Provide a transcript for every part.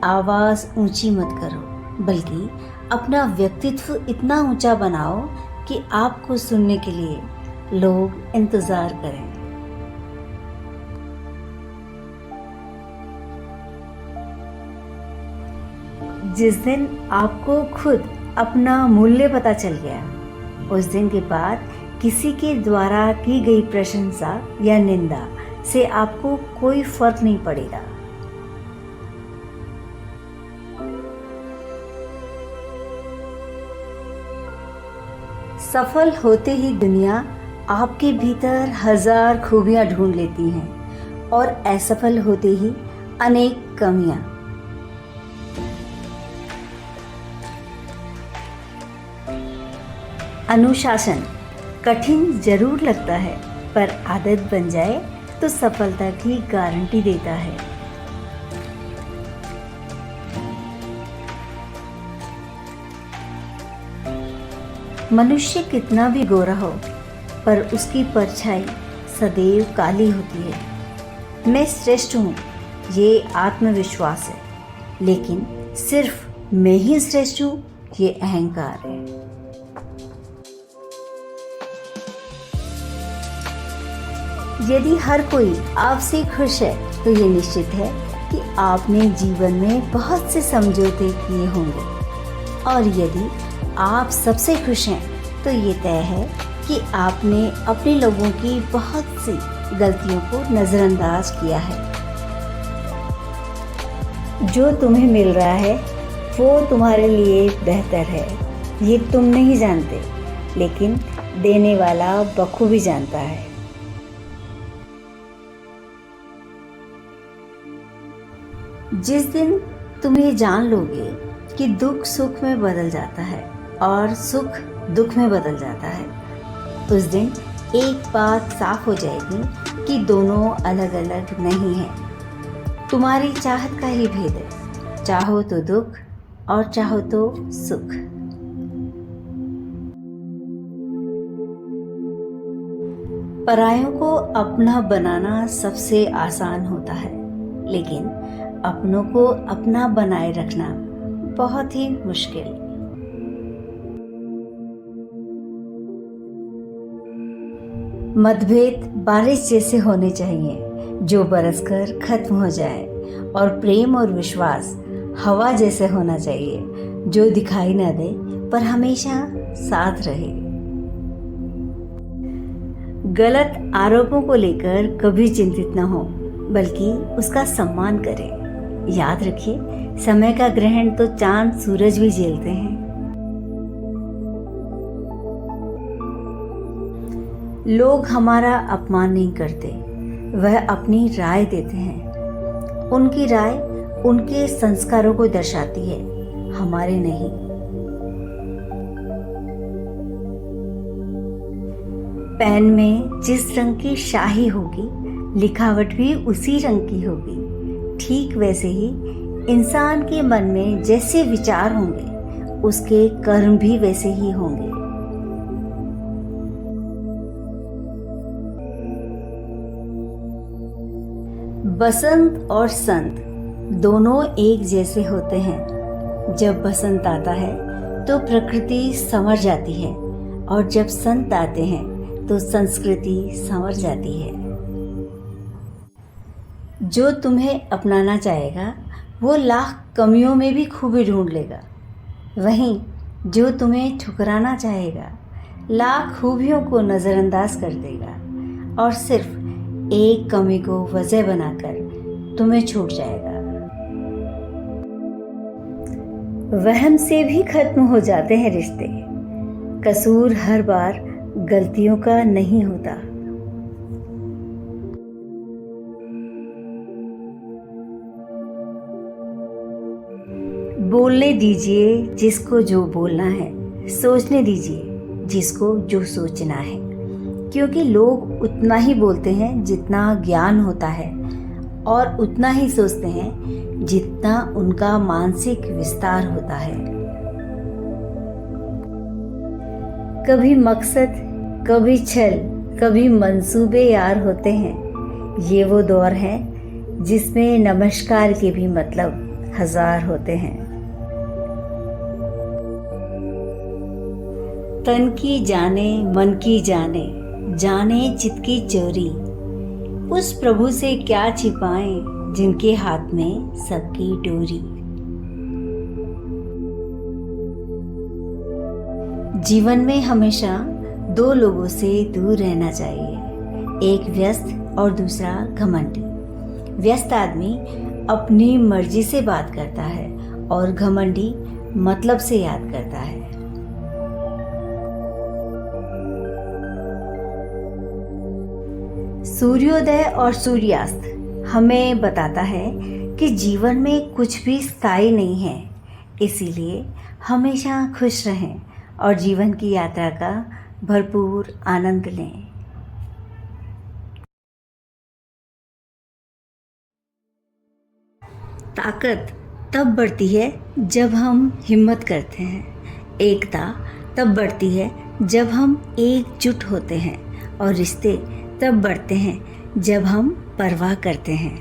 आवाज़ ऊंची मत करो, बल्कि अपना व्यक्तित्व इतना ऊंचा बनाओ कि आपको सुनने के लिए लोग इंतज़ार करें। जिस दिन आपको खुद अपना मूल्य पता चल गया, उस दिन के बाद किसी के द्वारा की गई प्रशंसा या निंदा से आपको कोई फर्क नहीं पड़ेगा। सफल होते ही दुनिया आपके भीतर हजार खूबियां ढूंढ लेती हैं और असफल होते ही अनेक कमियां। अनुशासन कठिन जरूर लगता है, पर आदत बन जाए तो सफलता की गारंटी देता है। मनुष्य कितना भी गोरा हो, पर उसकी परछाई सदैव काली होती है। मैं श्रेष्ठ हूँ, ये आत्मविश्वास है, लेकिन सिर्फ मैं ही श्रेष्ठ हूँ, ये अहंकार है। यदि हर कोई आपसे खुश है, तो ये निश्चित है कि आपने जीवन में बहुत से समझौते किए होंगे, और यदि आप सबसे खुश हैं, तो ये तय है कि आपने अपने लोगों की बहुत सी गलतियों को नज़रअंदाज किया है। जो तुम्हें मिल रहा है वो तुम्हारे लिए बेहतर है, ये तुम नहीं जानते, लेकिन देने वाला बखूबी जानता है। जिस दिन तुम ये जान लोगे कि दुख सुख में बदल जाता है और सुख दुख में बदल जाता है, उस दिन एक बात साफ हो जाएगी कि दोनों अलग अलग नहीं हैं। तुम्हारी चाहत का ही भेद है, चाहो तो दुख और चाहो तो सुख। परायों को अपना बनाना सबसे आसान होता है, लेकिन अपनों को अपना बनाए रखना बहुत ही मुश्किल। मतभेद बारिश जैसे होने चाहिए, जो बरसकर खत्म हो जाए, और प्रेम और विश्वास हवा जैसे होना चाहिए, जो दिखाई ना दे पर हमेशा साथ रहे। गलत आरोपों को लेकर कभी चिंतित न हो, बल्कि उसका सम्मान करें। याद रखिए, समय का ग्रहण तो चांद सूरज भी झेलते हैं। लोग हमारा अपमान नहीं करते, वह अपनी राय देते हैं। उनकी राय उनके संस्कारों को दर्शाती है, हमारे नहीं। पेन में जिस रंग की स्याही होगी, लिखावट भी उसी रंग की होगी। ठीक वैसे ही इंसान के मन में जैसे विचार होंगे, उसके कर्म भी वैसे ही होंगे। बसंत और संत दोनों एक जैसे होते हैं। जब बसंत आता है तो प्रकृति संवर जाती है, और जब संत आते हैं तो संस्कृति संवर जाती है। जो तुम्हें अपनाना चाहेगा वो लाख कमियों में भी खूबी ढूंढ लेगा, वहीं जो तुम्हें ठुकराना चाहेगा लाख खूबियों को नज़रअंदाज कर देगा और सिर्फ एक कमी को वजह बनाकर तुम्हें छूट जाएगा। वहम से भी खत्म हो जाते हैं रिश्ते। कसूर हर बार गलतियों का नहीं होता। बोलने दीजिए जिसको जो बोलना है, सोचने दीजिए जिसको जो सोचना है, क्योंकि लोग उतना ही बोलते हैं जितना ज्ञान होता है, और उतना ही सोचते हैं जितना उनका मानसिक विस्तार होता है। कभी मकसद, कभी छल, कभी मंसूबे यार होते हैं। ये वो दौर है जिसमें नमस्कार के भी मतलब 1000 होते हैं। तन की जाने मन की जाने, जाने चित की चोरी, उस प्रभु से क्या छिपाएं जिनके हाथ में सबकी डोरी। जीवन में हमेशा 2 लोगों से दूर रहना चाहिए, एक व्यस्त और दूसरा घमंडी। व्यस्त आदमी अपनी मर्जी से बात करता है और घमंडी मतलब से याद करता है। सूर्योदय और सूर्यास्त हमें बताता है कि जीवन में कुछ भी स्थायी नहीं है, इसीलिए हमेशा खुश रहें और जीवन की यात्रा का भरपूर आनंद लें। ताकत तब बढ़ती है जब हम हिम्मत करते हैं, एकता तब बढ़ती है जब हम एकजुट होते हैं और रिश्ते तब बढ़ते हैं जब हम परवाह करते हैं।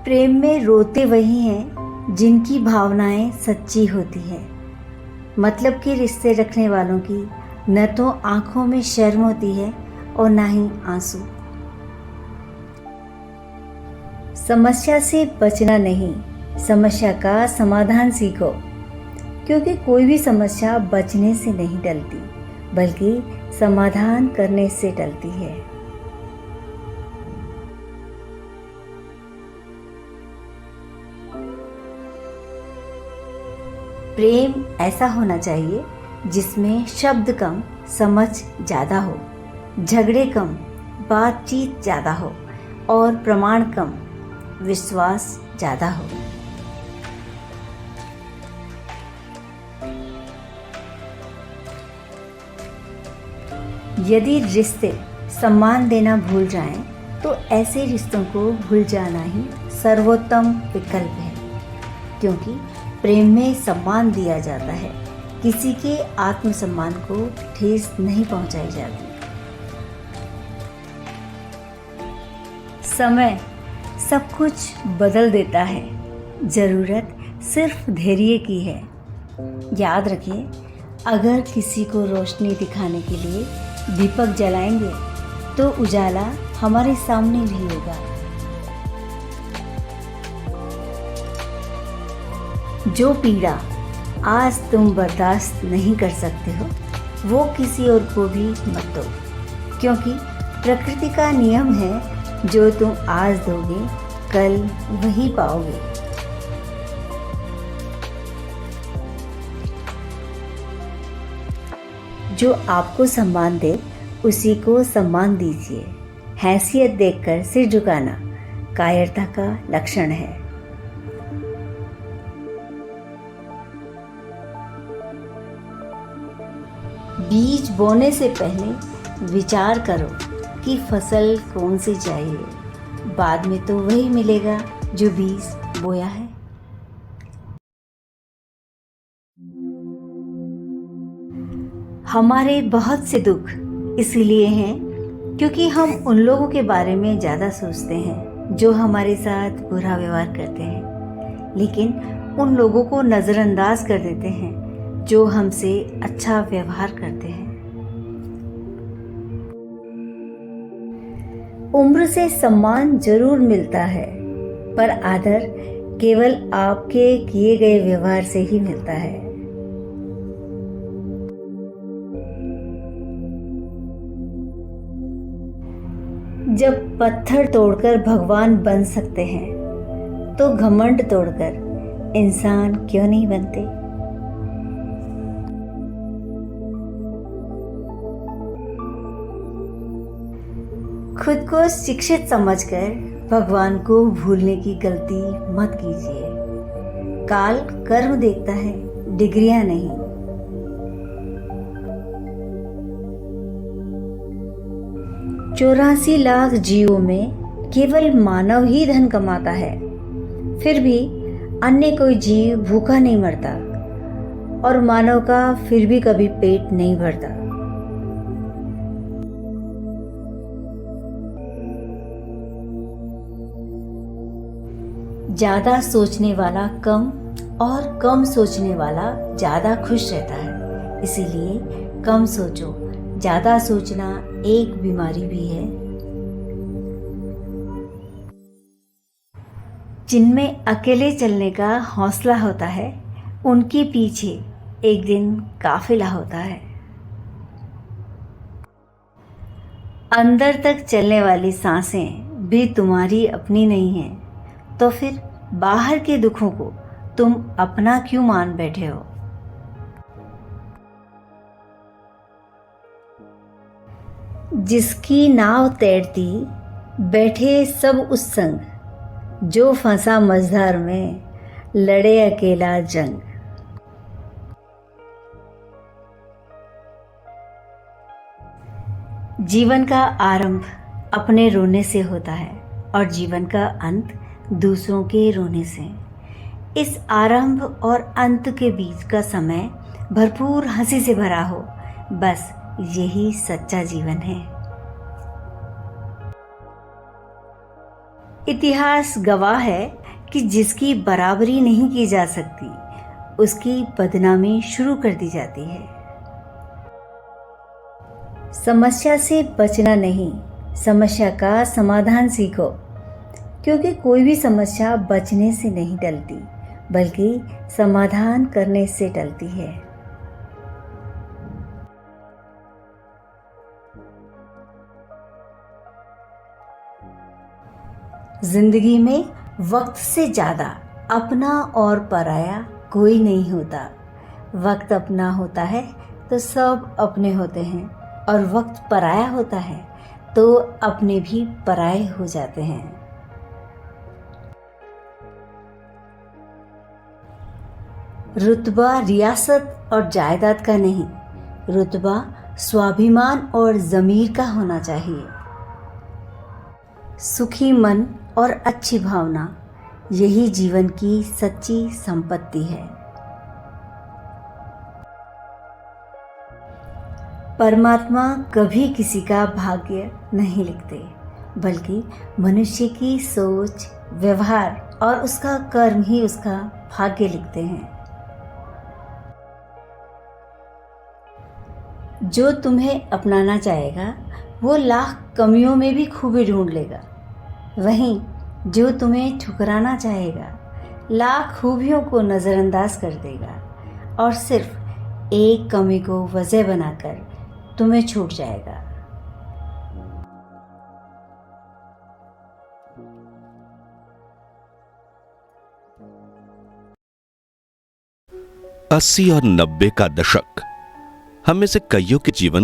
प्रेम में रोते वही हैं जिनकी भावनाएं सच्ची होती है। मतलब के रिश्ते रखने वालों की न तो आंखों में शर्म होती है और ना ही आंसू। समस्या से बचना नहीं, समस्या का समाधान सीखो, क्योंकि कोई भी समस्या बचने से नहीं टलती बल्कि समाधान करने से टलती है। प्रेम ऐसा होना चाहिए जिसमें शब्द कम, समझ ज़्यादा हो, झगड़े कम, बातचीत ज़्यादा हो और प्रमाण कम, विश्वास ज़्यादा हो। यदि रिश्ते सम्मान देना भूल जाएं, तो ऐसे रिश्तों को भूल जाना ही सर्वोत्तम विकल्प है, क्योंकि प्रेम में सम्मान दिया जाता है, किसी के आत्मसम्मान को ठेस नहीं पहुंचाई जाती। समय सब कुछ बदल देता है, ज़रूरत सिर्फ धैर्य की है। याद रखिए, अगर किसी को रोशनी दिखाने के लिए दीपक जलाएंगे तो उजाला हमारे सामने भी होगा। जो पीड़ा आज तुम बर्दाश्त नहीं कर सकते हो, वो किसी और को भी मत दो, क्योंकि प्रकृति का नियम है, जो तुम आज दोगे कल वही पाओगे। जो आपको सम्मान दे उसी को सम्मान दीजिए। हैसियत देखकर सिर झुकाना कायरता का लक्षण है। बीज बोने से पहले विचार करो कि फसल कौन सी चाहिए, बाद में तो वही मिलेगा जो बीज बोया है। हमारे बहुत से दुख इसलिए हैं क्योंकि हम उन लोगों के बारे में ज़्यादा सोचते हैं जो हमारे साथ बुरा व्यवहार करते हैं, लेकिन उन लोगों को नज़रअंदाज कर देते हैं जो हमसे अच्छा व्यवहार करते हैं। उम्र से सम्मान जरूर मिलता है, पर आदर केवल आपके किए गए व्यवहार से ही मिलता है। जब पत्थर तोड़कर भगवान बन सकते हैं, तो घमंड तोड़कर इंसान क्यों नहीं बनते। खुद को शिक्षित समझकर भगवान को भूलने की गलती मत कीजिए। काल कर्म देखता है, डिग्रियां नहीं। 84 लाख जीवों में केवल मानव ही धन कमाता है, फिर भी अन्य कोई जीव भूखा नहीं मरता और मानव का फिर भी कभी पेट नहीं भरता। ज़्यादा सोचने वाला कम और कम सोचने वाला ज़्यादा खुश रहता है। इसीलिए कम सोचो। ज़्यादा सोचना एक बीमारी भी है। जिनमें अकेले चलने का हौसला होता है, उनके पीछे एक दिन काफिला होता है। अंदर तक चलने वाली सांसें भी तुम्हारी अपनी नहीं हैं, तो फिर बाहर के दुखों को तुम अपना क्यों मान बैठे हो? जिसकी नाव तैरती बैठे सब उस संग, जो फंसा मझधार में लड़े अकेला जंग। जीवन का आरंभ अपने रोने से होता है और जीवन का अंत दूसरों के रोने से। इस आरंभ और अंत के बीच का समय भरपूर हंसी से भरा हो, बस यही सच्चा जीवन है। इतिहास गवाह है कि जिसकी बराबरी नहीं की जा सकती, उसकी बदनामी शुरू कर दी जाती है। समस्या से बचना नहीं, समस्या का समाधान सीखो, क्योंकि कोई भी समस्या बचने से नहीं टलती, बल्कि समाधान करने से टलती है। जिंदगी में वक्त से ज़्यादा अपना और पराया कोई नहीं होता। वक्त अपना होता है तो सब अपने होते हैं, और वक्त पराया होता है तो अपने भी पराये हो जाते हैं। रुतबा रियासत और जायदाद का नहीं, रुतबा स्वाभिमान और ज़मीर का होना चाहिए। सुखी मन और अच्छी भावना, यही जीवन की सच्ची संपत्ति है। परमात्मा कभी किसी का भाग्य नहीं लिखते, बल्कि मनुष्य की सोच, व्यवहार और उसका कर्म ही उसका भाग्य लिखते हैं। जो तुम्हें अपनाना चाहेगा, वो लाख कमियों में भी खूबी ढूंढ लेगा। वहीं जो तुम्हें ठुकराना चाहेगा, लाख खूबियों को नज़रअंदाज कर देगा और सिर्फ एक कमी को वजह बनाकर तुम्हें छूट जाएगा। अस्सी और 90 का दशक हम में से कईयों के जीवन